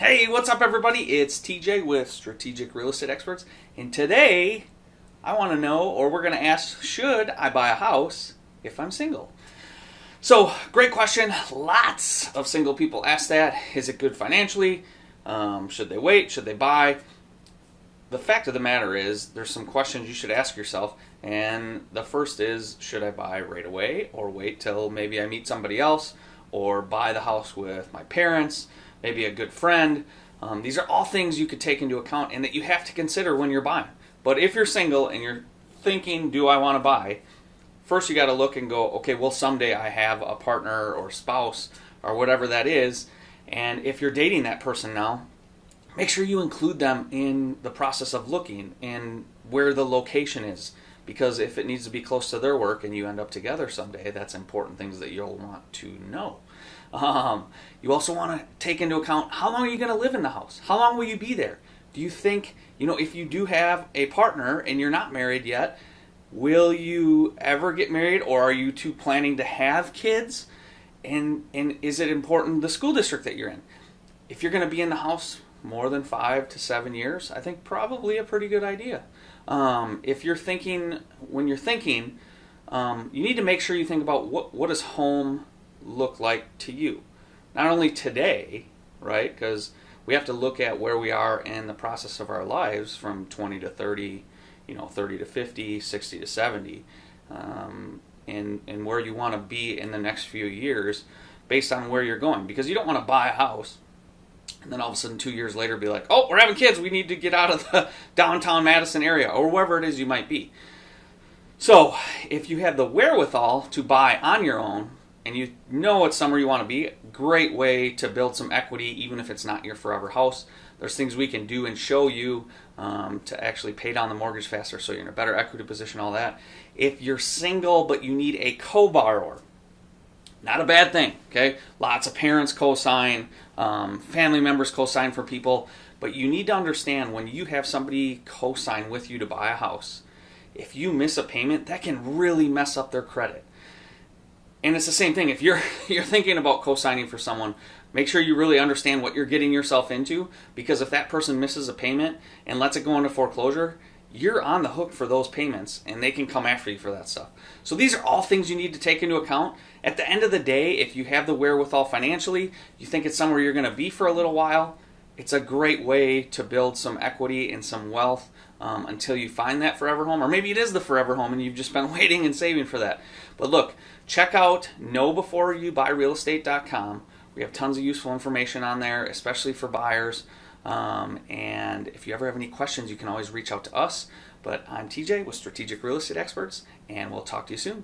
Hey, what's up everybody? It's TJ with Strategic Real Estate Experts, and today I want to know, or we're going to ask, should I buy a house if I'm single? So, great question. Lots of single people ask that. Is it good financially? Should they wait? Should they buy? The fact of the matter is, there's some questions you should ask yourself, and the first is, should I buy right away, or wait till maybe I meet somebody else, or buy the house with my parents, maybe a good friend? These are all things you could take into account and that you have to consider when you're buying. But if you're single and you're thinking, do I want to buy? First you got to look and go, okay, well someday I have a partner or spouse or whatever that is, and if you're dating that person now, make sure you include them in the process of looking and where the location is. Because if it needs to be close to their work and you end up together someday, that's important things that you'll want to know. You also want to take into account, how long are you going to live in the house? How long will you be there? Do you think, if you do have a partner and you're not married yet, will you ever get married, or are you two planning to have kids? And is it important the school district that you're in? If you're going to be in the house more than 5 to 7 years, I think probably a pretty good idea. If you're thinking, when you're thinking, you need to make sure you think about what does home look like to you? Not only today, right? Because we have to look at where we are in the process of our lives from 20 to 30, 30 to 50, 60 to 70, and where you want to be in the next few years based on where you're going. Because you don't want to buy a house and then all of a sudden 2 years later be like, oh, we're having kids, we need to get out of the downtown Madison area, or wherever it is you might be. So if you have the wherewithal to buy on your own, and you know it's somewhere you want to be, great way to build some equity, even if it's not your forever house. There's things we can do and show you to actually pay down the mortgage faster so you're in a better equity position, all that. If you're single but you need a co-borrower, not a bad thing, okay? Lots of parents co-sign, family members co-sign for people, but you need to understand when you have somebody co-sign with you to buy a house, if you miss a payment, that can really mess up their credit. And it's the same thing. If you're thinking about co-signing for someone, make sure you really understand what you're getting yourself into, because if that person misses a payment and lets it go into foreclosure, you're on the hook for those payments, and they can come after you for that stuff. So these are all things you need to take into account. At the end of the day, if you have the wherewithal financially, you think it's somewhere you're going to be for a little while, it's a great way to build some equity and some wealth until you find that forever home. Or maybe it is the forever home and you've just been waiting and saving for that. But look, check out knowbeforeyouBuyRealEstate.com. We have tons of useful information on there, especially for buyers. And if you ever have any questions, you can always reach out to us. But I'm TJ with Strategic Real Estate Experts, and we'll talk to you soon.